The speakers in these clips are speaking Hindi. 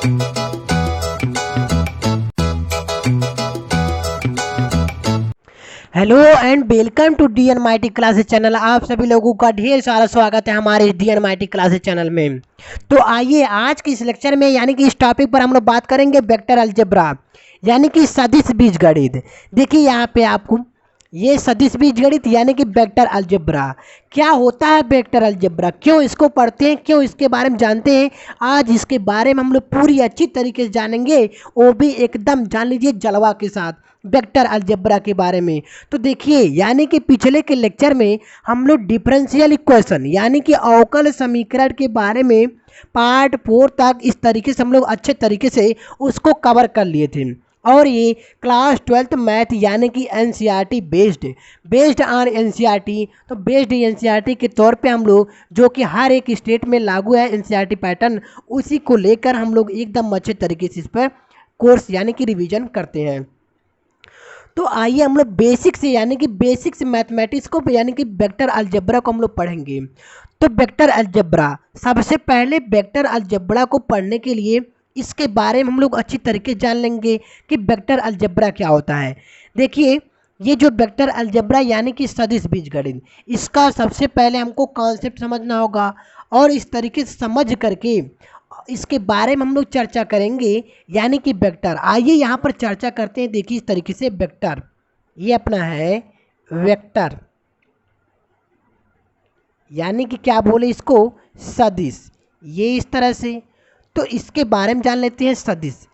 Hello and welcome to DNMIT classes channel. आप सभी लोगों का ढेर सारा स्वागत है हमारे DNMIT क्लासेस चैनल में। तो आइए आज की इस लेक्चर में यानी कि इस टॉपिक पर हम लोग बात करेंगे वेक्टर अलजेब्रा यानी कि सदिश बीजगणित। देखिए यहाँ पे आपको ये सदिश बीजगणित यानी कि वेक्टर अलजेब्रा क्या होता है, वेक्टर अलजेब्रा क्यों इसको पढ़ते हैं, क्यों इसके बारे में जानते हैं, आज इसके बारे में हम लोग पूरी अच्छी तरीके से जानेंगे, वो भी एकदम जान लीजिए जलवा के साथ वेक्टर अलजेब्रा के बारे में। तो देखिए यानी कि पिछले के लेक्चर में हम लोग डिफरेंशियल इक्वेशन यानी कि अवकल समीकरण के बारे में पार्ट 4 तक इस तरीके से हम लोग अच्छे तरीके से उसको कवर कर लिए थे। और ये क्लास 12th मैथ यानी कि NCERT बेस्ड ऑन NCERT, तो बेस्ड NCERT के तौर पे हम लोग जो कि हर एक स्टेट में लागू है NCERT पैटर्न, उसी को लेकर हम लोग एकदम अच्छे तरीके से इस पर कोर्स यानी कि रिवीजन करते हैं। तो आइए हम लोग बेसिक से यानी कि बेसिक से मैथमेटिक्स को यानी कि वेक्टर अलजेब्रा को हम लोग पढ़ेंगे। तो वेक्टर अलजेब्रा, सबसे पहले वेक्टर अलजेब्रा को पढ़ने के लिए इसके बारे में हम लोग अच्छी तरीके से जान लेंगे कि वेक्टर अलजेब्रा क्या होता है। देखिए ये जो वेक्टर अलजेब्रा यानी कि सदिश बीजगणित, इसका सबसे पहले हमको कॉन्सेप्ट समझना होगा और इस तरीके से समझ करके इसके बारे में हम लोग चर्चा करेंगे यानी कि वेक्टर। आइए यहाँ पर चर्चा करते हैं। देखिए इस तरीके से वेक्टर, ये अपना है वेक्टर यानी कि क्या बोले इसको, सदिश, ये इस तरह से। तो इसके बारे में जान लेते हैं सदिश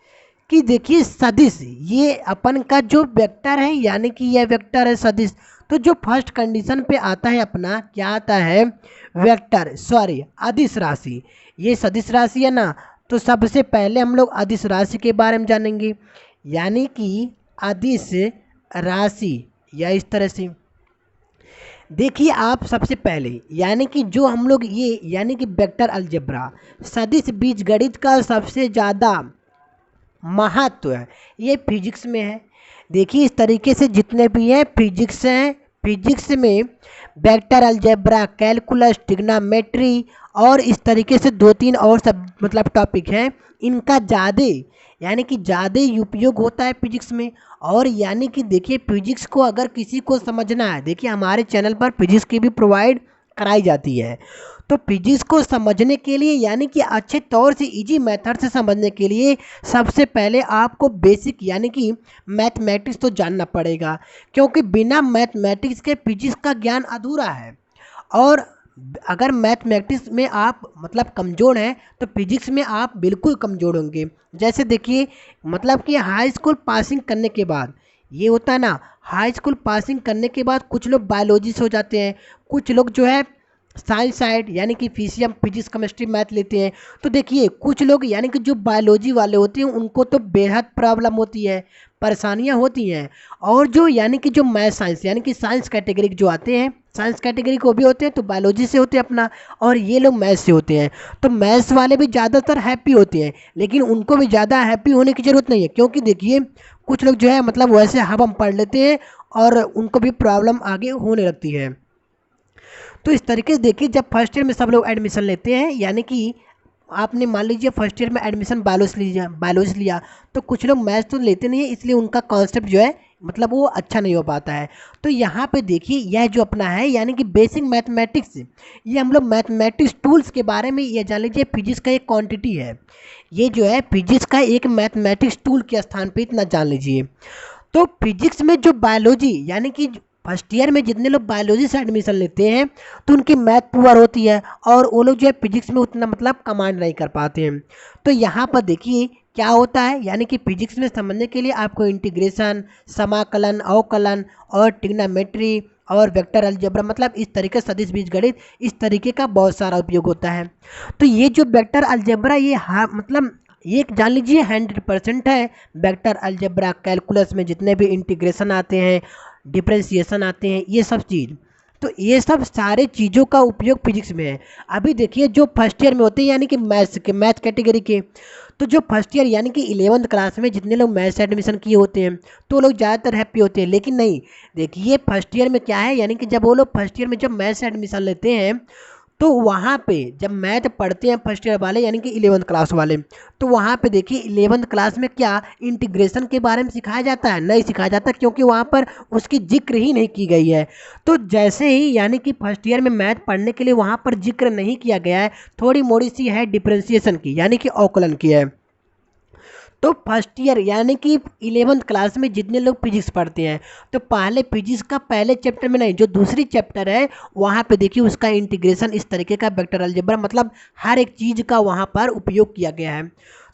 कि देखिए सदिश ये अपन का जो वेक्टर है यानी कि यह वेक्टर है सदिश। तो जो फर्स्ट कंडीशन पे आता है अपना क्या आता है, वेक्टर अदिश राशि, ये सदिश राशि है ना। तो सबसे पहले हम लोग अदिश राशि के बारे में जानेंगे यानी कि अदिश राशि, या इस तरह से। देखिए आप सबसे पहले यानी कि जो हम लोग ये यानी कि वेक्टर अलजेब्रा सदिश बीजगणित का सबसे ज़्यादा महत्व है ये फिजिक्स में है। देखिए इस तरीके से जितने भी हैं फिजिक्स हैं, फिजिक्स में वेक्टर अलजेब्रा, कैलकुलस, ट्रिग्नोमेट्री और इस तरीके से 2-3 और सब मतलब टॉपिक हैं, इनका ज़्यादा यानी कि ज़्यादा उपयोग होता है फिजिक्स में। और यानी कि देखिए फिजिक्स को अगर किसी को समझना है, देखिए हमारे चैनल पर फिजिक्स की भी प्रोवाइड कराई जाती है। तो फिजिक्स को समझने के लिए यानी कि अच्छे तौर से इजी मेथड से समझने के लिए सबसे पहले आपको बेसिक यानी कि मैथमेटिक्स तो जानना पड़ेगा, क्योंकि बिना मैथमेटिक्स के फिजिक्स का ज्ञान अधूरा है। और अगर मैथमेटिक्स में आप मतलब कमज़ोर हैं तो फिजिक्स में आप बिल्कुल कमज़ोर होंगे। जैसे देखिए मतलब कि हाई स्कूल पासिंग करने के बाद ये होता है ना, हाई स्कूल पासिंग करने के बाद कुछ लोग बायोलॉजिस्ट हो जाते हैं, कुछ लोग जो है साइंस साइड यानी कि फिजिक्स फिजिक्स केमिस्ट्री मैथ लेते हैं। तो देखिए कुछ लोग यानी कि जो बायोलॉजी वाले होते हैं उनको तो बेहद प्रॉब्लम होती है, परेशानियां होती हैं। और जो यानी कि जो मैथ साइंस यानी कि साइंस कैटेगरी जो आते हैं, साइंस कैटेगरी को भी होते हैं तो बायोलॉजी से होते हैं अपना, और ये लोग मैथ से होते हैं। तो मैथ्स वाले भी ज़्यादातर हैप्पी होते हैं, लेकिन उनको भी ज़्यादा हैप्पी होने की ज़रूरत नहीं है, क्योंकि देखिए कुछ लोग जो है मतलब वैसे हम पढ़ लेते हैं और उनको भी प्रॉब्लम आगे होने लगती है। तो इस तरीके से देखिए जब फर्स्ट ईयर में सब लोग एडमिशन लेते हैं यानी कि आपने मान लीजिए फर्स्ट ईयर में एडमिशन बायोलॉजी लिया तो कुछ लोग मैथ्स तो लेते नहीं है, इसलिए उनका कॉन्सेप्ट जो है मतलब वो अच्छा नहीं हो पाता है। तो यहाँ पे देखिए यह जो अपना है यानी कि बेसिक मैथमेटिक्स, ये हम लोग मैथमेटिक्स टूल्स के बारे में ये जान लीजिए फिजिक्स का एक क्वांटिटी है, ये जो है फिजिक्स का एक मैथमेटिक्स टूल के स्थान पे इतना जान लीजिए। तो फिजिक्स में जो बायोलॉजी यानी कि फर्स्ट ईयर में जितने लोग बायोलॉजी से एडमिशन लेते हैं तो उनकी मैथ पुअर होती है और वो लोग जो है फिजिक्स में उतना मतलब कमांड नहीं कर पाते हैं। तो यहाँ पर देखिए क्या होता है यानी कि फिजिक्स में समझने के लिए आपको इंटीग्रेशन, समाकलन, अवकलन और ट्रिग्नोमेट्री और वेक्टर अलजेब्रा मतलब इस तरीके सदिश बीजगणित इस तरीके का बहुत सारा उपयोग होता है। तो ये जो वेक्टर अलजेब्रा ये मतलब ये जान लीजिए 100% है वेक्टर अलजेब्रा। कैलकुलस में जितने भी इंटीग्रेशन आते हैं, डिफरेंशिएशन आते हैं, ये सब चीज़, तो ये सब सारे चीज़ों का उपयोग फिजिक्स में है। अभी देखिए जो फर्स्ट ईयर में होते हैं यानी कि मैथ्स कैटेगरी के, तो जो फर्स्ट ईयर यानी कि 11th क्लास में जितने लोग मैथ्स एडमिशन किए होते हैं तो लोग ज़्यादातर हैप्पी होते हैं। लेकिन नहीं, देखिए फर्स्ट ईयर में क्या है यानी कि जब वो लोग फर्स्ट ईयर में जब मैथ्स एडमिशन लेते हैं तो वहाँ पे जब मैथ पढ़ते हैं फर्स्ट ईयर वाले यानी कि 11th क्लास वाले, तो वहाँ पे देखिए 11th क्लास में क्या इंटीग्रेशन के बारे में सिखाया जाता है? नहीं सिखाया जाता, क्योंकि वहाँ पर उसकी जिक्र ही नहीं की गई है। तो जैसे ही यानी कि फर्स्ट ईयर में मैथ पढ़ने के लिए वहाँ पर जिक्र नहीं किया गया है, थोड़ी मोड़ी सी है डिफ्रेंसिएशन की यानी कि अवकलन की है। तो फर्स्ट ईयर यानी कि 11th क्लास में जितने लोग फिजिक्स पढ़ते हैं, तो पहले फिजिक्स का पहले चैप्टर में नहीं, जो दूसरी चैप्टर है वहाँ पे देखिए उसका इंटीग्रेशन इस तरीके का वेक्टर अलजेब्रा, मतलब हर एक चीज़ का वहाँ पर उपयोग किया गया है।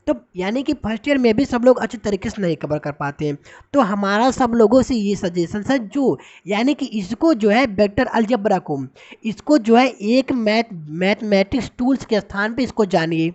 तो यानी कि फर्स्ट ईयर में भी सब लोग अच्छे तरीके से नहीं कवर कर पाते हैं। तो हमारा सब लोगों से ये सजेशन है, जो यानी कि इसको जो है वेक्टर अलजेब्रा को, इसको जो है एक मैथमेटिक्स टूल्स के स्थान पे इसको जानिए।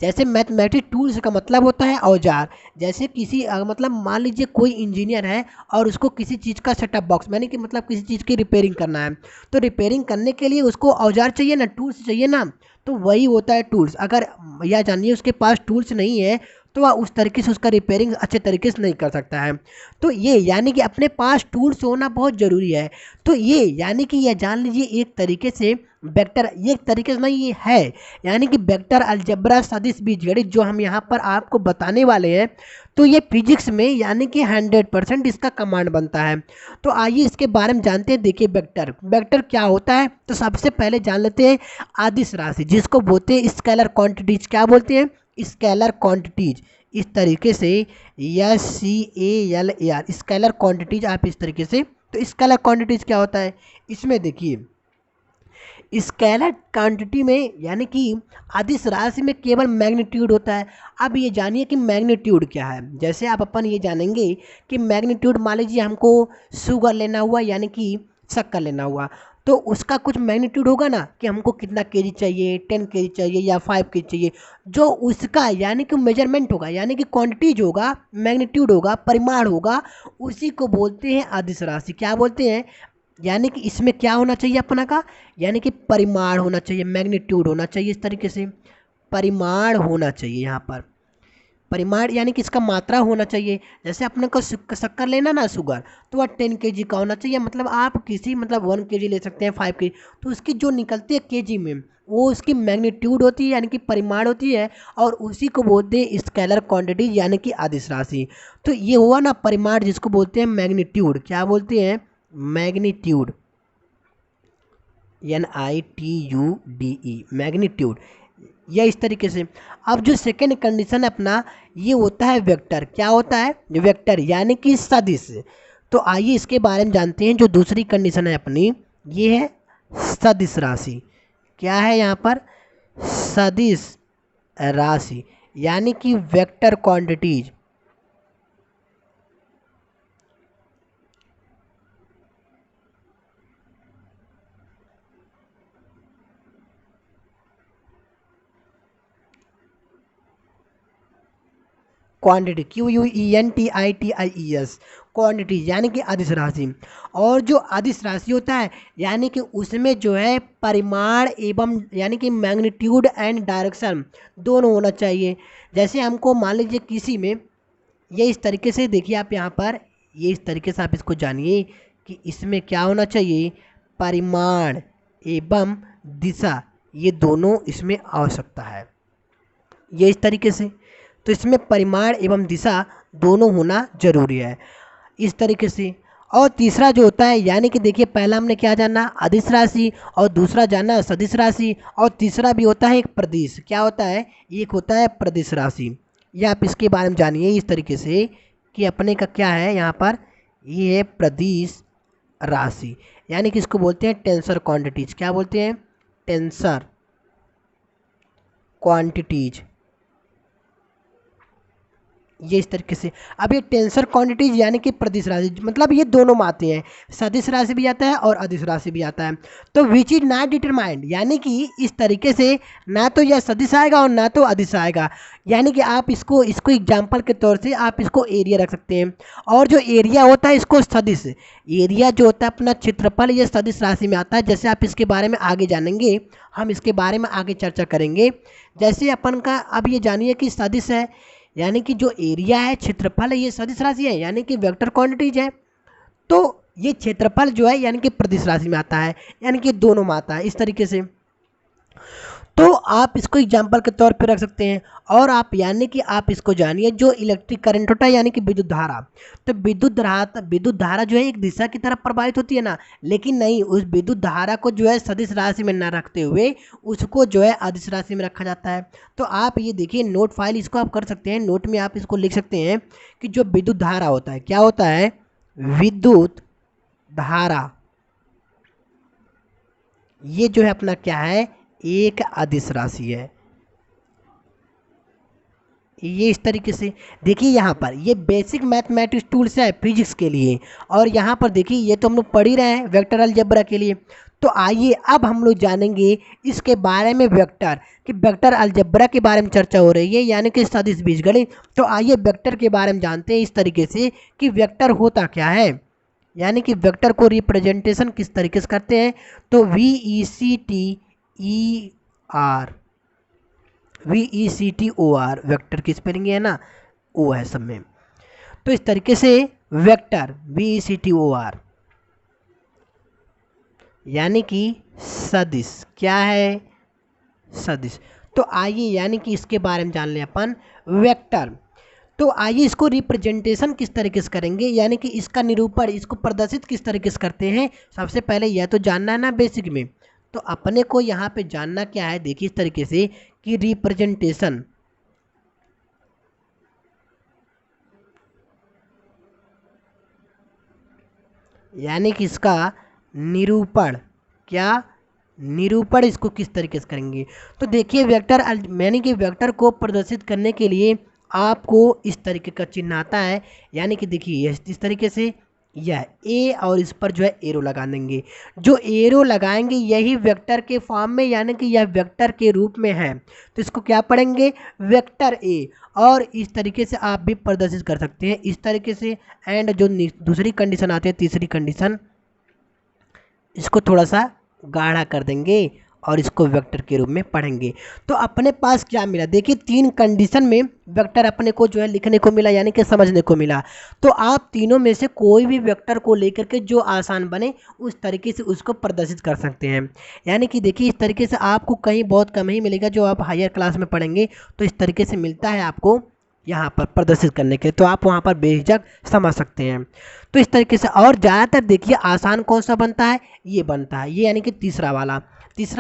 जैसे मैथमेटिक टूल्स का मतलब होता है औजार। जैसे किसी मतलब मान लीजिए कोई इंजीनियर है और उसको किसी चीज़ का सेटअप बॉक्स यानी कि मतलब किसी चीज़ की रिपेयरिंग करना है, तो रिपेयरिंग करने के लिए उसको औजार चाहिए ना, टूल्स चाहिए ना, तो वही होता है टूल्स। अगर या जानिए उसके पास टूल्स नहीं है, तो वह उस तरीके से उसका रिपेयरिंग अच्छे तरीके से नहीं कर सकता है। तो ये यानी कि अपने पास टूल्स होना बहुत ज़रूरी है। तो ये यानी कि ये जान लीजिए एक तरीके से वेक्टर, ये एक तरीके से नहीं ये है, यानी कि वेक्टर अलजेब्रा सदिश बीजगणित जो हम यहाँ पर आपको बताने वाले हैं, तो ये फिजिक्स में यानी कि 100% इसका कमांड बनता है। तो आइए इसके बारे में जानते हैं। देखिए वेक्टर वेक्टर क्या होता है, तो सबसे पहले जान लेते हैं अदिश राशि, जिसको बोलते हैं स्केलर क्वांटिटीज। क्या बोलते हैं? Scalar quantities. इस तरीके से SCALAR स्केलर क्वांटिटीज आप इस तरीके से, तो स्केलर क्वांटिटीज क्या होता है इसमें देखिए, स्केलर क्वांटिटी में यानी कि अदिश राशि में केवल मैग्नीट्यूड होता है। अब ये जानिए कि मैग्नीट्यूड क्या है। जैसे आप अपन ये जानेंगे कि मैग्नीट्यूड, मान लीजिए हमको शुगर लेना हुआ यानी कि शक्कर लेना हुआ, तो उसका कुछ मैग्नीट्यूड होगा ना कि हमको कितना केजी चाहिए, 10 केजी चाहिए या 5 केजी चाहिए। जो उसका यानी कि मेजरमेंट होगा यानी कि क्वांटिटीज होगा, मैग्नीट्यूड होगा, परिमाण होगा, उसी को बोलते हैं अदिश राशि। क्या बोलते हैं? यानी कि इसमें क्या होना चाहिए अपना का, यानी कि परिमाण होना चाहिए, मैग्नीट्यूड होना चाहिए, इस तरीके से परिमाण होना चाहिए। यहाँ पर परिमाण यानी कि इसका मात्रा होना चाहिए। जैसे अपने को शक्कर लेना ना शुगर, तो वह 10 केजी का होना चाहिए। मतलब आप किसी मतलब 1 केजी ले सकते हैं, 5 केजी, तो उसकी जो निकलती है केजी में, वो उसकी मैग्नीट्यूड होती है यानी कि परिमाण होती है, और उसी को बोलते हैं स्केलर क्वांटिटी यानी कि अदिश राशि। तो ये हुआ ना परिमाण, जिसको बोलते हैं मैग्नीट्यूड। क्या बोलते हैं? Magnitude, NITUDE magnitude. यह इस तरीके से। अब जो सेकेंड कंडीशन अपना, ये होता है वेक्टर। क्या होता है? वेक्टर यानी कि सदिश। तो आइए इसके बारे में जानते हैं। जो दूसरी कंडीशन है अपनी, ये है सदिश राशि। क्या है यहाँ पर? सदिश राशि यानी कि vector quantities. Quantity, QUENTITIES quantity यानी कि अदिश राशि। और जो अदिश राशि होता है यानी कि उसमें जो है परिमाण एवं यानी कि मैग्नीट्यूड एंड डायरेक्शन दोनों होना चाहिए। जैसे हमको मान लीजिए किसी में, ये इस तरीके से देखिए आप यहाँ पर, ये इस तरीके से आप इसको जानिए कि इसमें क्या होना चाहिए, परिमाण एवं दिशा, ये दोनों इसमें आवश्यकता है। ये इस तरीके से, तो इसमें परिमाण एवं दिशा दोनों होना जरूरी है, इस तरीके से। और तीसरा जो होता है यानी कि देखिए पहला हमने क्या जाना, अदिश राशि, और दूसरा जाना सदिश राशि, और तीसरा भी होता है एक प्रदिश। क्या होता है? एक होता है प्रदिश राशि। ये आप इसके बारे में जानिए इस तरीके से कि अपने का क्या है यहाँ पर, ये है प्रदिश राशि यानी कि इसको बोलते हैं टेंसर क्वांटिटीज। क्या बोलते हैं? Tensor quantities. ये इस तरीके से। अब ये टेंसर क्वांटिटीज यानी कि प्रदिश राशि, मतलब ये दोनों में आते हैं, सदिश राशि भी आता है और अदिश राशि भी आता है। तो विच इज नॉट डिटरमाइंड, यानी कि इस तरीके से ना तो यह सदिश आएगा और ना तो अदिश आएगा। यानी कि आप इसको इसको एग्जाम्पल के तौर से आप इसको एरिया रख सकते हैं। और जो एरिया होता है इसको सदिश, एरिया जो होता है अपना क्षेत्रफल, ये सदिश राशि में आता है। जैसे आप इसके बारे में आगे जानेंगे, हम इसके बारे में आगे चर्चा करेंगे। जैसे अपन का अब ये जानिए कि सदिश है यानी कि जो एरिया है, क्षेत्रफल है, ये सदिश राशि है यानी कि वेक्टर क्वांटिटीज है। तो ये क्षेत्रफल जो है यानी कि प्रदिश राशि में आता है, यानी कि दोनों में आता है, इस तरीके से। तो आप इसको एग्जाम्पल के तौर पे रख सकते हैं। और आप यानी कि आप इसको जानिए, जो इलेक्ट्रिक करंट होता है यानी कि विद्युत धारा, तो विद्युत धारा जो है एक दिशा की तरफ प्रवाहित होती है ना, लेकिन नहीं, उस विद्युत धारा को जो है सदिश राशि में न रखते हुए उसको जो है अदिश राशि में रखा जाता है। तो आप ये देखिए नोट फाइल इसको आप कर सकते हैं, नोट में आप इसको लिख सकते हैं कि जो विद्युत धारा होता है, क्या होता है, विद्युत धारा, ये जो है अपना क्या है, एक अदिश राशि है। ये इस तरीके से देखिए, यहाँ पर ये बेसिक मैथमेटिक्स टूल्स है फिजिक्स के लिए। और यहाँ पर देखिए ये तो हम लोग पढ़ ही रहे हैं वेक्टर अलजेब्रा के लिए। तो आइए अब हम लोग जानेंगे इसके बारे में वेक्टर, कि वेक्टर अलजेब्रा के बारे में चर्चा हो रही है यानी कि सदिश बीजगणित। तो आइए वेक्टर के बारे में जानते हैं इस तरीके से कि वेक्टर होता क्या है, यानी कि वेक्टर को रिप्रेजेंटेशन किस तरीके से करते हैं। तो VECTOR वेक्टर की स्पेलिंग है ना, ओ है सब में। तो इस तरीके से वेक्टर VECTOR यानी कि सदिश, क्या है, सदिश। तो आइए यानी कि इसके बारे में जान लें अपन वेक्टर। तो आइए इसको रिप्रेजेंटेशन किस तरीके से करेंगे, यानी कि इसका निरूपण, इसको प्रदर्शित किस तरीके से करते हैं। सबसे पहले यह तो जानना है ना बेसिक में, तो अपने को यहाँ पे जानना क्या है, देखिए इस तरीके से कि रिप्रेजेंटेशन, यानी कि इसका निरूपण, क्या, निरूपण इसको किस तरीके से करेंगे। तो देखिए वेक्टर यानी कि वेक्टर को प्रदर्शित करने के लिए आपको इस तरीके का चिन्ह आता है, यानी कि देखिए इस तरीके से यह ए, और इस पर जो है एरो लगा देंगे। जो एरो लगाएंगे यही वेक्टर के फॉर्म में, यानी कि यह वेक्टर के रूप में है, तो इसको क्या पढ़ेंगे, वेक्टर ए। और इस तरीके से आप भी प्रदर्शित कर सकते हैं इस तरीके से। एंड जो दूसरी कंडीशन आती है, तीसरी कंडीशन, इसको थोड़ा सा गाढ़ा कर देंगे और इसको वेक्टर के रूप में पढ़ेंगे। तो अपने पास क्या मिला, देखिए तीन कंडीशन में वेक्टर अपने को जो है लिखने को मिला, यानी कि समझने को मिला। तो आप तीनों में से कोई भी वेक्टर को लेकर के जो आसान बने उस तरीके से उसको प्रदर्शित कर सकते हैं। यानी कि देखिए इस तरीके से आपको कहीं बहुत कम ही मिलेगा, जो आप हायर क्लास में पढ़ेंगे तो इस तरीके से मिलता है आपको यहाँ पर प्रदर्शित करने के, तो आप वहाँ पर बेझिझक समझ सकते हैं। तो इस तरीके से, और ज़्यादातर देखिए आसान कौन सा बनता है, ये बनता है, ये यानी कि तीसरा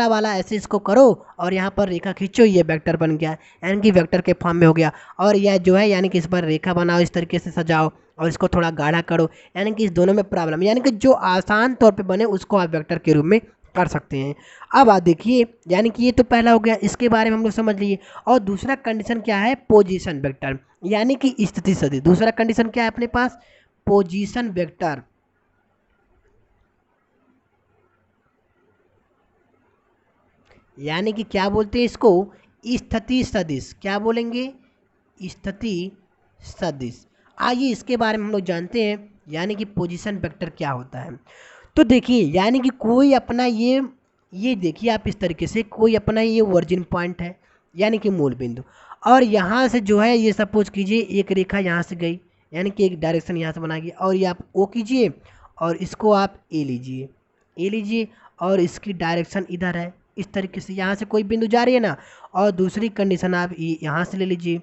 वाला ऐसे इसको करो और यहाँ पर रेखा खींचो, ये वेक्टर बन गया, यानी कि वेक्टर के फॉर्म में हो गया। और यह जो है यानी कि इस पर रेखा बनाओ, इस तरीके से सजाओ और इसको थोड़ा गाढ़ा करो, यानी कि इस दोनों में प्रॉब्लम, यानी कि जो आसान तौर पे बने उसको आप वेक्टर के रूप में कर सकते हैं। अब आप देखिए, यानी कि ये तो पहला हो गया, इसके बारे में हम लोग समझ लिए। और दूसरा कंडीशन क्या है, पोजीशन वेक्टर, यानी कि स्थिति सदिश। दूसरा कंडीशन क्या है अपने पास, पोजीशन वेक्टर, यानी कि क्या बोलते हैं इसको, स्थिति सदिश। क्या बोलेंगे, स्थिति सदिश। आइए इसके बारे में हम लोग जानते हैं, यानी कि पोजीशन वेक्टर क्या होता है। तो देखिए यानी कि कोई अपना ये देखिए आप इस तरीके से, कोई अपना ये ओरिजिन पॉइंट है यानी कि मूल बिंदु, और यहाँ से जो है ये सपोज कीजिए एक रेखा यहाँ से गई, यानी कि एक डायरेक्शन यहाँ से बनाएगी, और ये आप ओ कीजिए और इसको आप ए लीजिए और इसकी डायरेक्शन इधर है। इस तरीके से यहाँ से कोई बिंदु जा रही है ना, और दूसरी कंडीशन आप यहाँ से ले लीजिए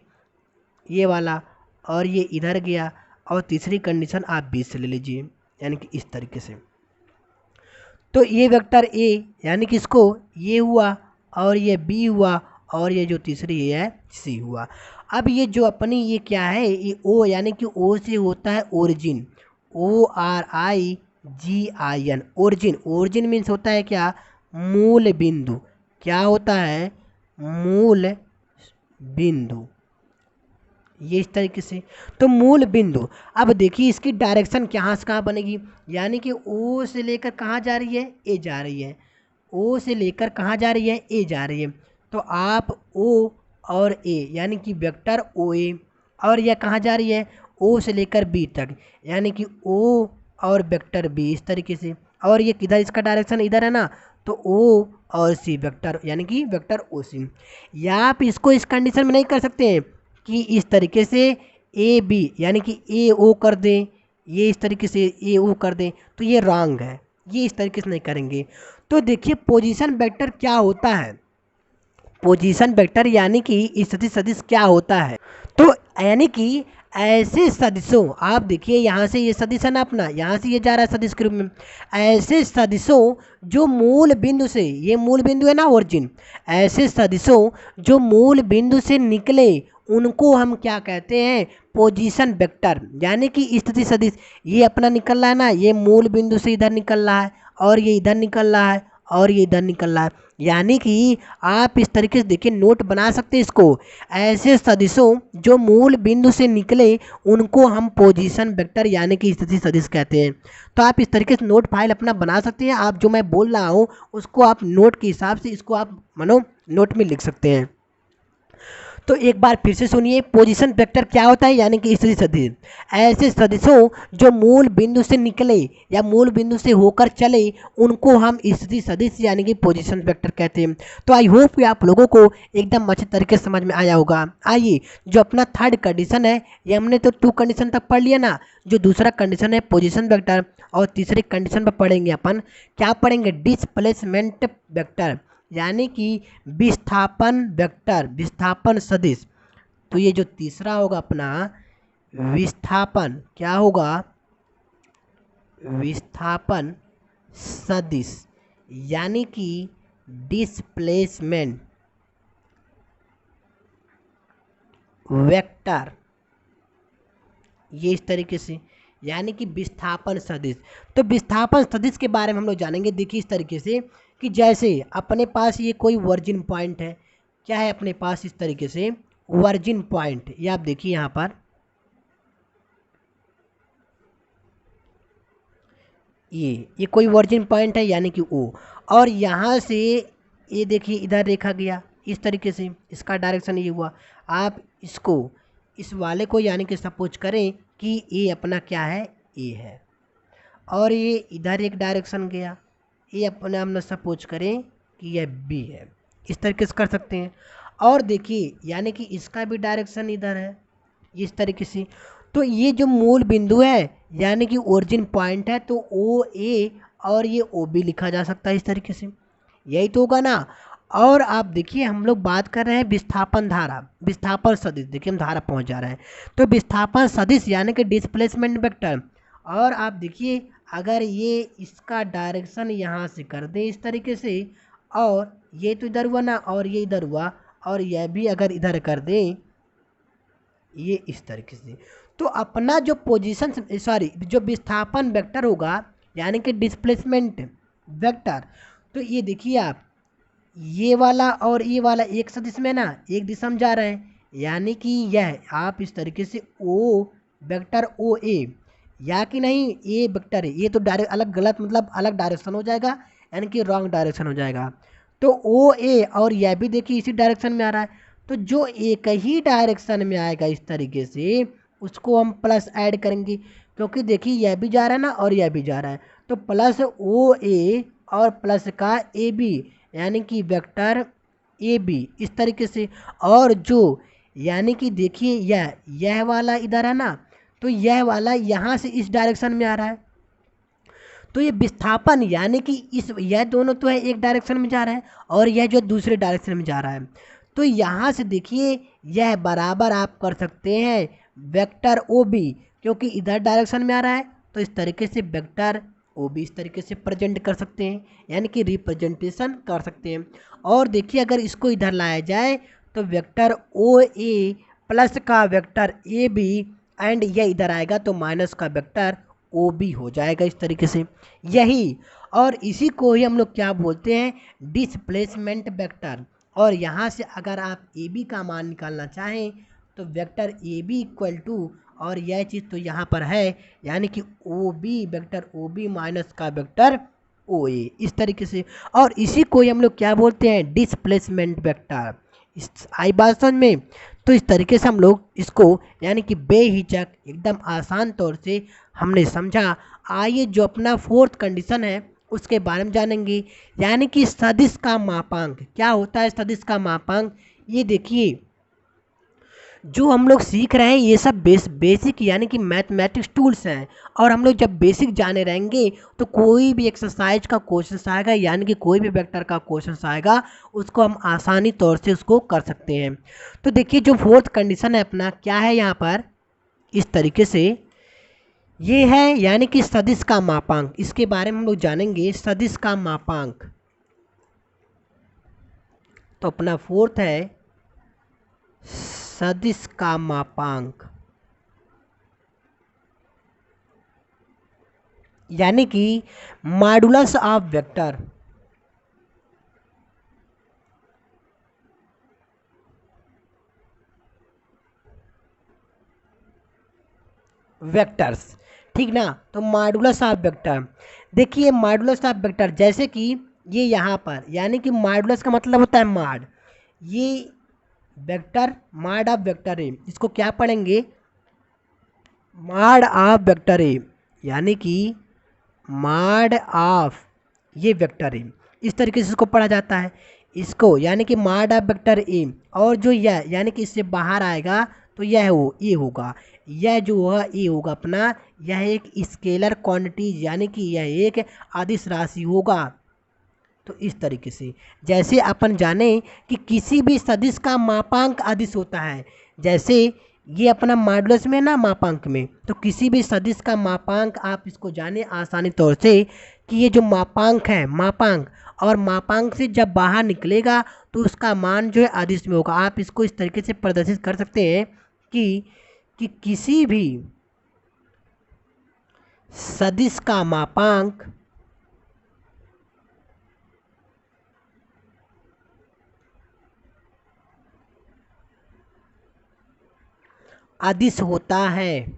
ये वाला, और ये इधर गया, और तीसरी कंडीशन आप बीच से ले लीजिए, यानी कि इस तरीके से। तो ये वेक्टर ए, यानी कि इसको ये हुआ और ये बी हुआ और ये जो तीसरी है सी हुआ। अब ये जो अपनी ये क्या है, ये ओ, यानी कि ओ से होता है ओरिजिन, ORIGIN, ओरिजिन मीन्स होता है क्या, मूल बिंदु। क्या होता है, मूल बिंदु, ये इस तरीके से। तो मूल बिंदु, अब देखिए इसकी डायरेक्शन कहाँ से कहाँ बनेगी, यानी कि ओ से लेकर कहाँ जा रही है, ए जा रही है, ओ से लेकर कहाँ जा रही है, ए जा रही है। तो आप ओ और ए, यानी कि वेक्टर ओ ए, और यह कहाँ जा रही है, ओ से लेकर बी तक, यानी कि ओ और वेक्टर बी, इस तरीके से। और ये किधर, इसका डायरेक्शन इधर है ना, तो ओ और सी वेक्टर, यानी कि वेक्टर ओ सी। या आप इसको इस कंडीशन में नहीं कर सकते हैं कि इस तरीके से ए बी, यानी कि ए ओ कर दें, ये इस तरीके से ए ओ कर दें, तो ये रॉन्ग है, ये इस तरीके से नहीं करेंगे। तो देखिए पोजीशन वेक्टर क्या होता है, पोजीशन वेक्टर यानी कि स्थिति सदिश क्या होता है। तो यानी कि ऐसे सदिशों, आप देखिए यहाँ से ये सदिश है ना अपना, यहाँ से ये जा रहा है सदिश के रूप में, ऐसे सदिशों जो मूल बिंदु से, ये मूल बिंदु है ना ओरिजिन, ऐसे सदिशों जो मूल बिंदु से निकले उनको हम क्या कहते हैं, पोजीशन वेक्टर। यानी कि स्थिति सदिश ये अपना निकल रहा है ना, ये मूल बिंदु से इधर निकल रहा है और ये इधर निकल रहा है और ये इधर निकल रहा है। यानी कि आप इस तरीके से देखिए नोट बना सकते हैं इसको, ऐसे सदिशों जो मूल बिंदु से निकले उनको हम पोजीशन वेक्टर यानी कि स्थिति सदिश कहते हैं। तो आप इस तरीके से नोट फाइल अपना बना सकते हैं। आप जो मैं बोल रहा हूँ उसको आप नोट के हिसाब से इसको आप मानो नोट में लिख सकते हैं। तो एक बार फिर से सुनिए, पोजीशन वेक्टर क्या होता है, यानी कि स्थिति सदिश ऐसे सदिशों जो मूल बिंदु से निकले या मूल बिंदु से होकर चले उनको हम स्थिति सदिश यानी कि पोजीशन वेक्टर कहते हैं। तो आई होप कि आप लोगों को एकदम अच्छे तरीके से समझ में आया होगा। आइए, जो अपना थर्ड कंडीशन है, ये हमने तो 2 कंडीशन तक पढ़ लिया ना, जो दूसरा कंडीशन है पोजीशन वेक्टर, और तीसरे कंडीशन पर पढ़ेंगे अपन, क्या पढ़ेंगे, डिस्प्लेसमेंट वेक्टर यानी कि विस्थापन वेक्टर, विस्थापन सदिश। तो ये जो तीसरा होगा अपना विस्थापन, क्या होगा, विस्थापन सदिश यानी कि डिस्प्लेसमेंट वेक्टर, ये इस तरीके से, यानी कि विस्थापन सदिश। तो विस्थापन सदिश के बारे में हम लोग जानेंगे। देखिए इस तरीके से कि जैसे अपने पास ये कोई वर्जिन पॉइंट है, क्या है अपने पास इस तरीके से वर्जिन पॉइंट, ये आप देखिए यहाँ पर ये कोई वर्जिन पॉइंट है यानी कि ओ, और यहाँ से ये देखिए इधर रेखा गया इस तरीके से, इसका डायरेक्शन ये हुआ। आप इसको इस वाले को यानी कि सपोज करें कि ये अपना क्या है, ए है, और ये इधर एक डायरेक्शन गया, ये अपने हम सपोज करें कि यह बी है, इस तरीके से कर सकते हैं। और देखिए यानी कि इसका भी डायरेक्शन इधर है इस तरीके से। तो ये जो मूल बिंदु है यानी कि ओरिजिन पॉइंट है, तो ओ ए और ये ओ बी लिखा जा सकता है इस तरीके से, यही तो होगा ना। और आप देखिए हम लोग बात कर रहे हैं विस्थापन धारा, विस्थापन सदिश, देखिए हम धारा पहुंच जा रहे हैं। तो विस्थापन सदिश यानी कि डिस्प्लेसमेंट वेक्टर, और आप देखिए अगर ये इसका डायरेक्शन यहाँ से कर दे इस तरीके से, और ये तो इधर हुआ ना और ये इधर हुआ, और यह भी अगर इधर कर दें ये इस तरीके से, तो अपना जो पोजीशन सॉरी जो विस्थापन वेक्टर होगा यानी कि डिस्प्लेसमेंट वेक्टर, तो ये देखिए आप ये वाला और ये वाला एक सदिश में ना एक दिशा में जा रहे हैं, यानी कि यह आप इस तरीके से ओ वेक्टर ओ ए, या कि नहीं ए वेक्टर है, ये तो डायरेक्ट अलग गलत मतलब अलग डायरेक्शन हो जाएगा, यानी कि रॉन्ग डायरेक्शन हो जाएगा। तो ओ ए और यह भी देखिए इसी डायरेक्शन में आ रहा है, तो जो एक ही डायरेक्शन में आएगा इस तरीके से उसको हम प्लस ऐड करेंगे, क्योंकि देखिए यह भी जा रहा है ना और यह भी जा रहा है, तो प्लस ओ ए और प्लस का ए बी यानी कि वेक्टर ए बी इस तरीके से। और जो यानी कि देखिए यह वाला इधर है ना, तो यह वाला यहाँ से इस डायरेक्शन में आ रहा है, तो ये विस्थापन यानी कि इस यह दोनों तो है एक डायरेक्शन में जा रहा है और यह जो दूसरे डायरेक्शन में जा रहा है, तो यहाँ से देखिए यह बराबर आप कर सकते हैं वेक्टर ओ बी, क्योंकि इधर डायरेक्शन में आ रहा है, तो इस तरीके से वेक्टर ओ बी इस तरीके से प्रेजेंट कर सकते हैं, यानी कि रिप्रेजेंटेशन कर सकते हैं। और देखिए अगर इसको इधर लाया जाए तो वेक्टर ओ ए प्लस का वेक्टर ए बी एंड यह इधर आएगा तो माइनस का वेक्टर ओ बी हो जाएगा इस तरीके से, यही। और इसी को ही हम लोग क्या बोलते हैं, डिस्प्लेसमेंट वेक्टर। और यहाँ से अगर आप ए बी का मान निकालना चाहें तो vector A B equal to, और यह चीज़ तो यहाँ पर है, यानी कि O B vector O B minus का वेक्टर ओ ए इस तरीके से। और इसी को ही हम लोग क्या बोलते हैं, डिस्प्लेसमेंट वेक्टर। इस आई बात समझ में। तो इस तरीके से हम लोग इसको यानी कि बेहिचक एकदम आसान तौर से हमने समझा। आइए जो अपना फोर्थ कंडीशन है उसके बारे में जानेंगे, यानी कि सदिश का मापांक क्या होता है। सदिश का मापांक ये देखिए, जो हम लोग सीख रहे हैं ये सब बेसिक यानी कि मैथमेटिक्स टूल्स हैं। और हम लोग जब बेसिक जाने रहेंगे तो कोई भी एक्सरसाइज का क्वेश्चन आएगा यानी कि कोई भी वेक्टर का क्वेश्चन आएगा उसको हम आसानी तौर से उसको कर सकते हैं। तो देखिए जो फोर्थ कंडीशन है अपना क्या है यहाँ पर, इस तरीके से ये है यानी कि सदिश का मापांक। इसके बारे में हम लोग जानेंगे, सदिश का मापांक। तो अपना फोर्थ है सदिश का मापांक, यानी कि मॉडुलस ऑफ वेक्टर। वेक्टर्स, ठीक ना। तो मॉडुलस ऑफ वेक्टर, देखिए मॉडुलस ऑफ वेक्टर जैसे कि ये यहाँ पर यानी कि मॉडुलस का मतलब होता है मॉड, ये वेक्टर मॉड ऑफ वेक्टर है, इसको क्या पढ़ेंगे, मॉड ऑफ वेक्टर है, यानी कि मॉड ऑफ ये वेक्टर है, इस तरीके से इसको पढ़ा जाता है। इसको यानी कि मॉड ऑफ वेक्टर ए, और जो यह यानी कि इससे बाहर आएगा तो यह वो ए होगा, यह जो है ए होगा अपना, यह एक स्केलर क्वांटिटी यानी कि यह एक अदिश राशि होगा। तो इस तरीके से जैसे अपन जाने कि किसी भी सदिश का मापांक अदिश होता है, जैसे ये अपना मॉडुलस में ना मापांक में, तो किसी भी सदिश का मापांक आप इसको जाने आसानी तौर से कि ये जो मापांक है मापांक, और मापांक से जब बाहर निकलेगा तो उसका मान जो है अदिश में होगा। आप इसको इस तरीके से प्रदर्शित कर सकते हैं कि किसी भी सदिश का मापांक अदिश होता है।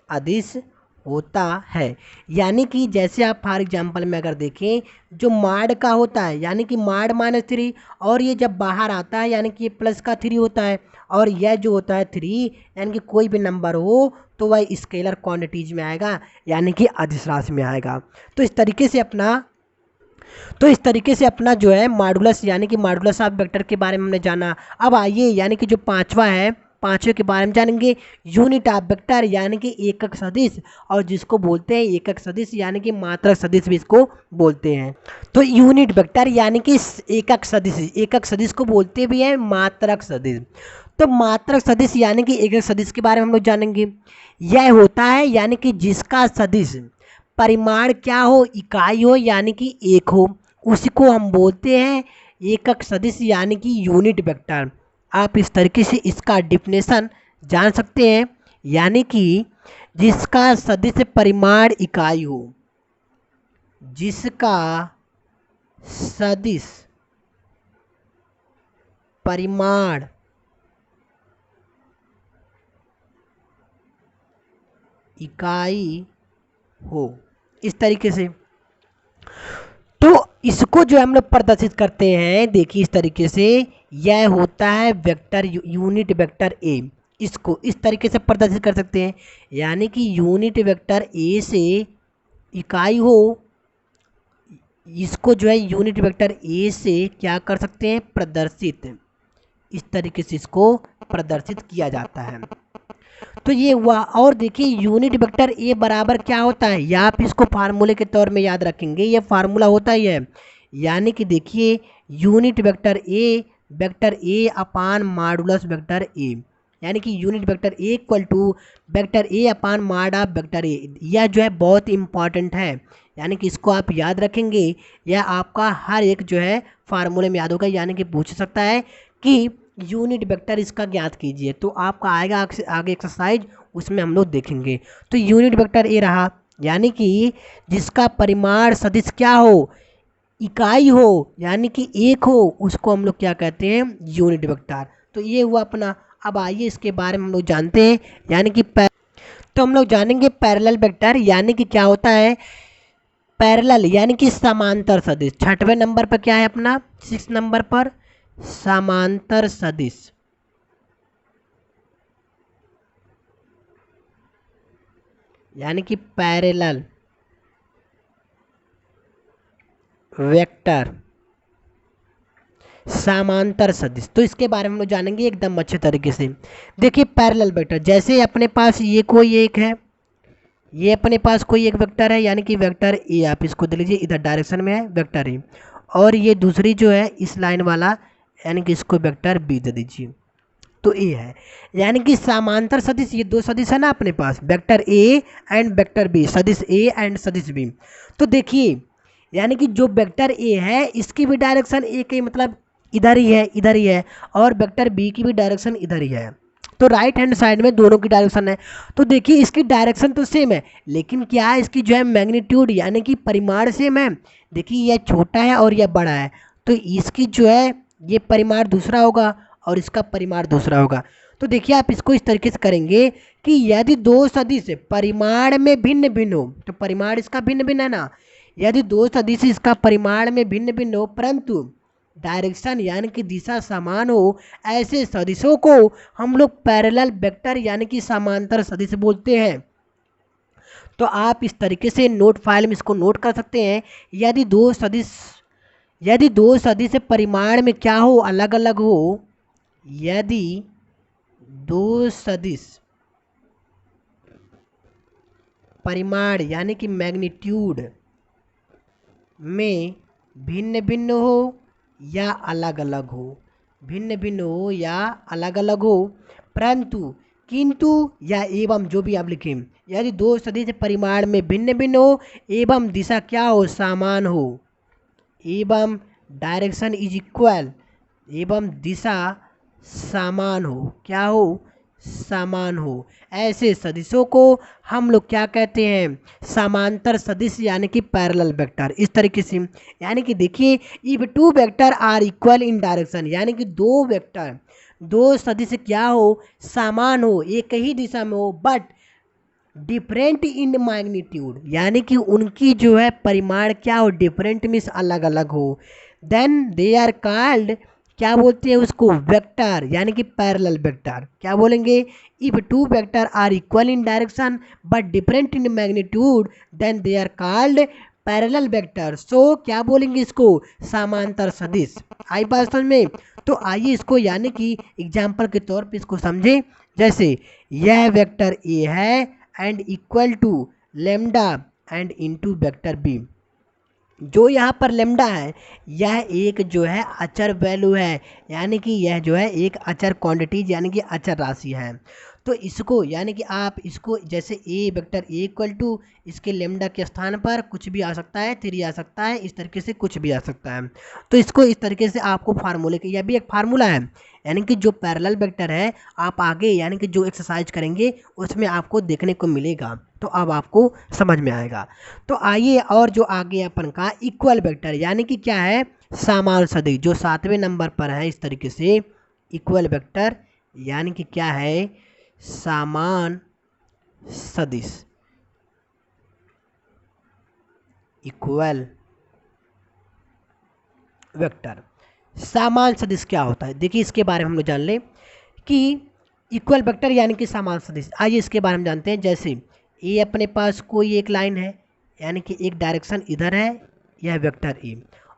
अदिश होता है यानी कि जैसे आप फॉर एग्जांपल में अगर देखें, जो माड का होता है यानी कि माड -3, और ये जब बाहर आता है यानी कि ये प्लस का 3 होता है, और यह जो होता है 3 यानी कि कोई भी नंबर हो तो वह स्केलर क्वांटिटीज में आएगा यानी कि अदिश राशि में आएगा। तो इस तरीके से अपना जो है मॉडुलस यानी कि मॉडुलस ऑफ वेक्टर के बारे में हमने जाना। अब आइए यानी कि जो पांचवा है, पांचवे के बारे में जानेंगे, यूनिट ऑफ वेक्टर यानी कि एकक सदिश, और जिसको बोलते हैं एकक सदिश यानी कि मात्रक सदिश भी इसको बोलते हैं। तो यूनिट वेक्टर यानी कि एकक सदिश, एकक सदिश को बोलते भी हैं मात्रक सदिश। तो मात्रक सदिश यानी कि एकक सदिश के बारे में हम लोग जानेंगे। यह होता है यानी कि जिसका सदिश परिमाण क्या हो, इकाई हो यानी कि एक हो, उसी को हम बोलते हैं एकक सदिश यानी कि यूनिट वेक्टर। आप इस तरीके से इसका डिफिनेशन जान सकते हैं, यानी कि जिसका सदिश परिमाण इकाई हो, जिसका सदिश परिमाण इकाई हो, इस तरीके से। तो इसको जो हम लोग प्रदर्शित करते हैं देखिए इस तरीके से, यह होता है वेक्टर यूनिट वेक्टर ए, इसको इस तरीके से प्रदर्शित कर सकते हैं, यानी कि यूनिट वेक्टर ए से इकाई हो, इसको जो है यूनिट वेक्टर ए से क्या कर सकते हैं, प्रदर्शित, इस तरीके से इसको प्रदर्शित किया जाता है। तो ये हुआ। और देखिए यूनिट वेक्टर ए बराबर क्या होता है, या आप इसको फार्मूले के तौर में याद रखेंगे, ये फार्मूला होता ही है, यानी कि देखिए unit vector A upon modulus vector A, यानी कि unit vector A equal to vector A upon mod of vector A. यह जो है बहुत इंपॉर्टेंट है, यानी कि इसको आप याद रखेंगे, यह आपका हर एक जो है फार्मूले में याद होगा, यानी कि पूछ सकता है कि यूनिट वेक्टर इसका ज्ञात कीजिए, तो आपका आएगा आगे एक्सरसाइज, उसमें हम लोग देखेंगे। तो यूनिट वेक्टर ए रहा, यानी कि जिसका परिमाण सदिश क्या हो, इकाई हो यानी कि एक हो, उसको हम लोग क्या कहते हैं, यूनिट वेक्टर। तो ये हुआ अपना। अब आइए इसके बारे में हम लोग जानते हैं, यानी कि तो हम लोग जानेंगे पैरेलल वेक्टर यानी कि क्या होता है, पैरेलल यानी कि समांतर सदिश। छठवें नंबर पर क्या है अपना, 6 नंबर पर समांतर सदिश, यानी कि पैरेलल वेक्टर समांतर सदिश, तो इसके बारे में हम लोग जानेंगे एकदम अच्छे तरीके से। देखिए पैरेलल वेक्टर, जैसे अपने पास ये कोई एक है, ये अपने पास कोई एक वेक्टर है यानी कि वेक्टर ए, आप इसको दे लीजिए, इधर डायरेक्शन में है वेक्टर ए, और ये दूसरी जो है इस लाइन वाला यानी कि इसको वेक्टर बी दे दीजिए, तो ए है। यानी कि समांतर सदिश, ये दो सदिश है ना अपने पास, vector a and vector b, सदिश ए एंड सदिश बी। तो देखिए यानी कि जो वेक्टर ए है इसकी भी डायरेक्शन ए के मतलब इधर ही है, इधर ही है, और वेक्टर बी की भी डायरेक्शन इधर ही है, तो राइट हैंड साइड में दोनों की डायरेक्शन है। तो देखिए इसकी डायरेक्शन तो सेम है, लेकिन क्या है इसकी जो है मैग्नीट्यूड यानी कि परिमाण सेम है। देखिए यह छोटा है और यह बड़ा है, तो इसकी जो है ये परिमाण दूसरा होगा और इसका परिमाण दूसरा होगा। तो देखिए आप इसको इस तरीके से करेंगे कि यदि दो सदिश परिमाण में भिन्न भिन्न हो, तो परिमाण इसका भिन्न भिन्न है ना, यदि दो सदिश इसका परिमाण में भिन्न भिन्न हो परंतु डायरेक्शन यानी कि दिशा समान हो, ऐसे सदिशों को हम लोग पैरेलल वेक्टर यानी कि समांतर सदिश बोलते हैं। तो आप इस तरीके से नोट फाइल में इसको नोट कर सकते हैं। यदि दो सदिश परिमाण में क्या हो, अलग अलग हो, यदि दो सदिश परिमाण यानी कि मैग्नीट्यूड में भिन्न भिन्न हो या अलग अलग हो, भिन्न भिन्न हो या अलग अलग हो, परंतु किंतु या एवं जो भी आप लिखें, यदि दो सदिश परिमाण में भिन्न भिन्न हो एवं दिशा क्या हो, समान हो, एवं डायरेक्शन इज इक्वल, एवं दिशा समान हो, क्या हो, समान हो, ऐसे सदिशों को हम लोग क्या कहते हैं, समांतर सदिश यानी कि पैरेलल वेक्टर। इस तरीके से यानी कि देखिए if two vector are equal in direction, यानी कि दो वेक्टर दो सदिश क्या हो, समान हो, एक ही दिशा में हो, बट डिफरेंट इन मैग्नीट्यूड, यानी कि उनकी जो है परिमाण क्या हो, डिफरेंट मीन्स अलग अलग हो, देन दे आर कॉल्ड, क्या बोलते हैं उसको, वेक्टर यानी कि पैरेलल वेक्टर। क्या बोलेंगे, if two vector are equal in direction but different in magnitude then they are called parallel vector. So क्या बोलेंगे इसको, समांतर सदिश। आई बात समझ में। तो आइए इसको यानी कि एग्जाम्पल के तौर पे इसको समझें। जैसे यह वेक्टर ए है and equal to lambda and into vector B. जो यहाँ पर लेमडा है यह एक जो है अचर वैल्यू है, यानी कि यह जो है एक अचर क्वांटिटीज यानी कि अचर राशि है। तो इसको यानी कि आप इसको जैसे ए वेक्टर ए इक्वल टू इसके लेमडा के स्थान पर कुछ भी आ सकता है, 3 आ सकता है, इस तरीके से कुछ भी आ सकता है। तो इसको इस तरीके से आपको फार्मूले की, यह भी एक फार्मूला है, यानी कि जो पैरेलल वेक्टर है आप आगे यानी कि जो एक्सरसाइज करेंगे उसमें आपको देखने को मिलेगा, तो अब आपको समझ में आएगा। तो आइए और जो आगे अपन का इक्वल वेक्टर यानी कि क्या है, समान सदिश, जो 7वें नंबर पर है, इस तरीके से इक्वल वेक्टर यानी कि क्या है, समान सदिश, इक्वल वेक्टर। समान सदिश क्या होता है, देखिए इसके बारे में हम लोग जान लें कि इक्वल वेक्टर यानी कि समान सदिश। आइए इसके बारे में जानते हैं। जैसे ए अपने पास कोई एक लाइन है यानी कि एक डायरेक्शन इधर है, यह वेक्टर ए,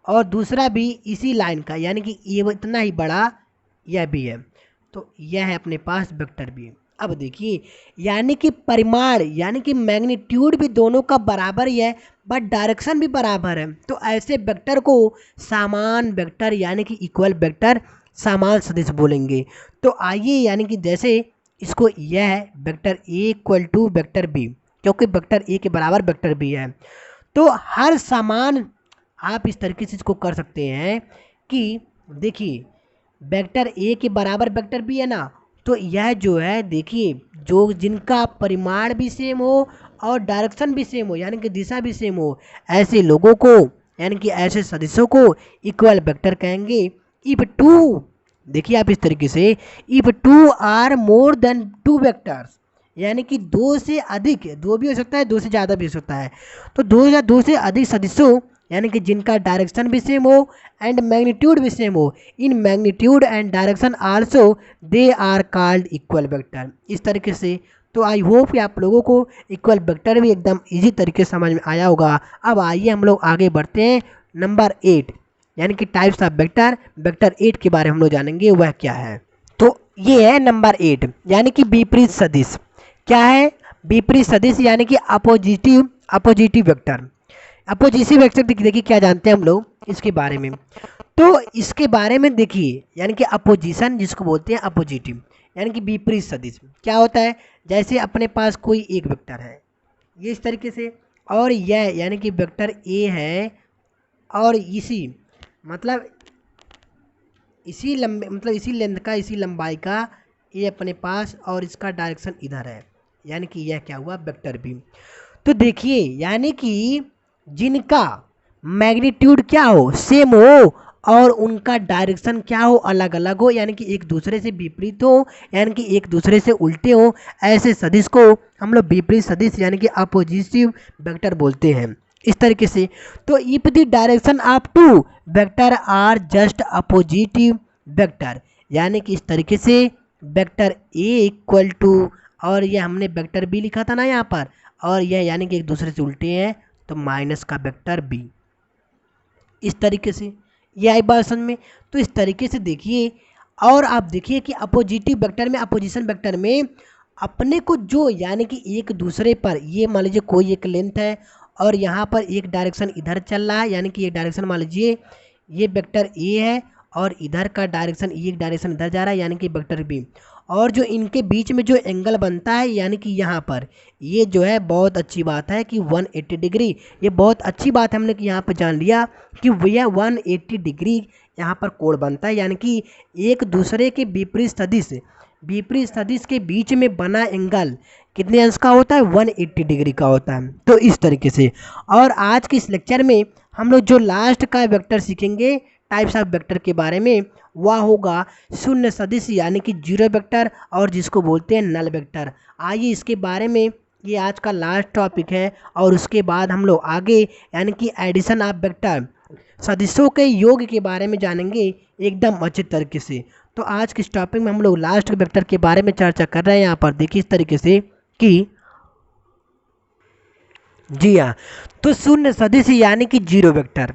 और दूसरा भी इसी लाइन का यानी कि ए इतना ही बड़ा यह भी है, तो यह है अपने पास वेक्टर बी। अब देखिए यानी कि परिमाण यानी कि मैग्नीट्यूड भी दोनों का बराबर ही है बट डायरेक्शन भी बराबर है, तो ऐसे वेक्टर को समान वेक्टर यानी कि इक्वल वेक्टर, समान सदिश बोलेंगे। तो आइए यानी कि जैसे इसको यह vector A equal to vector B, क्योंकि वेक्टर ए के बराबर वेक्टर बी है, तो हर समान आप इस तरीके से इसको कर सकते हैं कि देखिए वेक्टर ए के बराबर वेक्टर बी है ना, तो यह जो है देखिए जो जिनका परिमाण भी सेम हो और डायरेक्शन भी सेम हो यानी कि दिशा भी सेम हो, ऐसे लोगों को यानी कि ऐसे सदिशों को इक्वल वेक्टर कहेंगे। इफ टू, देखिए आप इस तरीके से, if two or more than two vectors, यानी कि दो से अधिक, दो भी हो सकता है, दो से ज़्यादा भी हो सकता है, तो दो या दो से अधिक सदिशों यानी कि जिनका डायरेक्शन भी सेम हो एंड मैग्नीट्यूड भी सेम हो, in magnitude and direction also they are called equal vector. इस तरीके से तो आई होप कि आप लोगों को इक्वल वेक्टर भी एकदम इजी तरीके से समझ में आया होगा। अब आइए हम लोग आगे बढ़ते हैं। नंबर 8, यानी कि टाइप्स ऑफ वेक्टर, वेक्टर 8 के बारे में हम लोग जानेंगे वह क्या है। तो ये है नंबर 8 यानी कि विपरीत सदिश। क्या है विपरीत सदिश? यानी कि अपोजिटिव वेक्टर। अपोजिटिव वेक्टर देखिए क्या जानते हैं हम लोग इसके बारे में। तो इसके बारे में देखिए यानी कि अपोजिशन जिसको बोलते हैं अपोजिटिव यानी कि विपरीत सदिश क्या होता है। जैसे अपने पास कोई एक वेक्टर है ये इस तरीके से, और यह यानी कि वेक्टर ए है और मतलब इसी लंबे मतलब इसी लेंथ का इसी लंबाई का ये अपने पास, और इसका डायरेक्शन इधर है यानी कि यह क्या हुआ वेक्टर बी। तो देखिए यानी कि जिनका मैग्नीट्यूड क्या हो सेम हो और उनका डायरेक्शन क्या हो अलग अलग हो, यानी कि एक दूसरे से विपरीत हो, यानी कि एक दूसरे से उल्टे हो, ऐसे सदिश को हम लोग विपरीत सदिश यानी कि अपोजिटिव वेक्टर बोलते हैं इस तरीके से। तो if the direction of two vector are just opposite of vector, यानी कि इस तरीके से वेक्टर ए इक्वल टू, और ये हमने वेक्टर बी लिखा था ना यहाँ पर, और यह यानी कि एक दूसरे से उल्टे हैं तो माइनस का वेक्टर बी। इस तरीके से ये आई बात समझ में। तो इस तरीके से देखिए, और आप देखिए कि अपोजिटिव वेक्टर में अपोजिशन वेक्टर में अपने को जो यानी कि एक दूसरे पर ये मान लीजिए कोई एक लेंथ है और यहाँ पर एक डायरेक्शन इधर चल रहा है, यानी कि ये डायरेक्शन मान लीजिए ये वेक्टर ए है और इधर का डायरेक्शन एक डायरेक्शन इधर जा रहा है यानी कि वेक्टर बी, और जो इनके बीच में जो एंगल बनता है यानी कि यहाँ पर ये जो है बहुत अच्छी बात है कि 180 डिग्री, ये बहुत अच्छी बात है हमने कि यहाँ पर जान लिया कि भैया 180 डिग्री यहाँ पर कोण बनता है, यानी कि एक दूसरे के विपरीत सदिश के बीच में बना एंगल कितने अंश का होता है 180 डिग्री का होता है। तो इस तरीके से, और आज के इस लेक्चर में हम लोग जो लास्ट का वेक्टर सीखेंगे टाइप्स ऑफ वेक्टर के बारे में वह होगा शून्य सदिश यानी कि जीरो वेक्टर, और जिसको बोलते हैं नल वेक्टर। आइए इसके बारे में, ये आज का लास्ट टॉपिक है, और उसके बाद हम लोग आगे यानी कि एडिशन ऑफ वेक्टर सदिशों के योग के बारे में जानेंगे एकदम अच्छे तरीके से। तो आज के इस टॉपिक में हम लोग लास्ट वेक्टर के बारे में चर्चा कर रहे हैं। यहाँ पर देखिए इस तरीके से कि जी हाँ, तो शून्य सदिश यानी कि जीरो वेक्टर।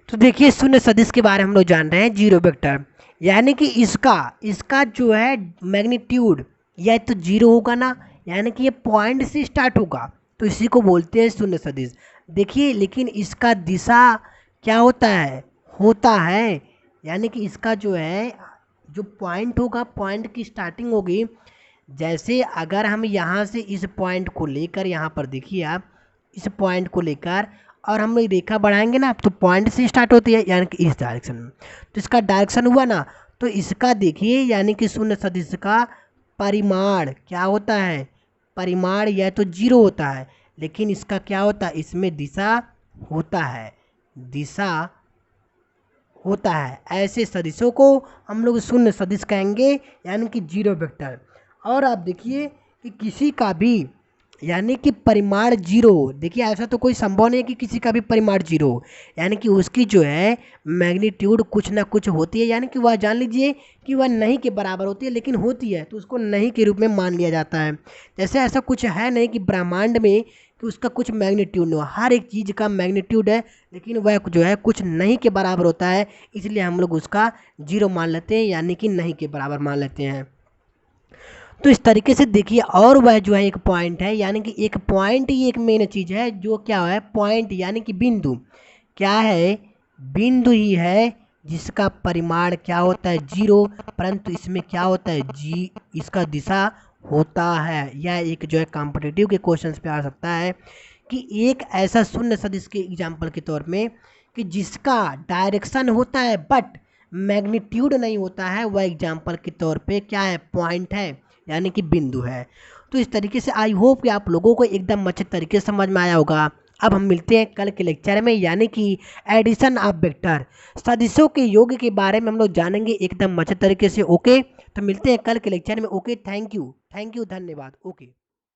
तो देखिए शून्य सदिश के बारे में हम लोग जान रहे हैं जीरो वेक्टर, यानी कि इसका जो है मैग्नीट्यूड यह तो जीरो होगा ना, यानी कि ये पॉइंट से स्टार्ट होगा, तो इसी को बोलते हैं शून्य सदिश। देखिए लेकिन इसका दिशा क्या होता है यानी कि इसका जो है जो पॉइंट होगा, पॉइंट की स्टार्टिंग होगी, जैसे अगर हम यहाँ से इस पॉइंट को लेकर यहाँ पर देखिए आप इस पॉइंट को लेकर और हम लोग रेखा बढ़ाएंगे ना तो पॉइंट से स्टार्ट होती है यानी कि इस डायरेक्शन में, तो इसका डायरेक्शन हुआ ना, तो इसका देखिए यानी कि शून्य सदिश का परिमाण क्या होता है, परिमाण यह तो जीरो होता है, लेकिन इसका क्या होता है इसमें दिशा होता है। ऐसे सदिशों को हम लोग शून्य सदिश कहेंगे यानी कि जीरो वेक्टर। और आप देखिए कि किसी का भी यानी कि परिमाण जीरो, देखिए ऐसा तो कोई संभव नहीं है कि किसी का भी परिमाण जीरो हो, यानी कि उसकी जो है मैग्नीट्यूड कुछ ना कुछ होती है, यानी कि वह जान लीजिए कि वह नहीं के बराबर होती है, लेकिन होती है तो उसको नहीं के रूप में मान लिया जाता है। जैसे ऐसा कुछ है नहीं कि ब्रह्मांड में कि उसका कुछ मैग्नीट्यूड नहीं हो, हर एक चीज़ का मैग्नीट्यूड है, लेकिन वह जो है कुछ नहीं के बराबर होता है, इसलिए हम लोग उसका जीरो मान लेते हैं यानी कि नहीं के बराबर मान लेते हैं। तो इस तरीके से देखिए, और वह जो है एक पॉइंट है, यानी कि एक पॉइंट ही एक मेन चीज़ है जो क्या है पॉइंट यानी कि बिंदु, क्या है बिंदु ही है जिसका परिमाण क्या होता है जीरो, परंतु इसमें क्या होता है जी इसका दिशा होता है। यह एक जो है कॉम्पिटिटिव के क्वेश्चंस पे आ सकता है कि एक ऐसा शून्य सदिश के एग्जाम्पल के तौर में कि जिसका डायरेक्शन होता है बट मैग्नीट्यूड नहीं होता है, वह एग्जाम्पल के तौर पे क्या है पॉइंट है यानी कि बिंदु है। तो इस तरीके से आई होप कि आप लोगों को एकदम अच्छे तरीके से समझ में आया होगा। अब हम मिलते हैं कल के लेक्चर में, यानी कि एडिशन ऑफ वेक्टर सदिशों के योग के बारे में हम लोग जानेंगे एकदम अच्छे तरीके से। ओके, तो मिलते हैं कल के लेक्चर में। ओके, थैंक यू धन्यवाद। ओके।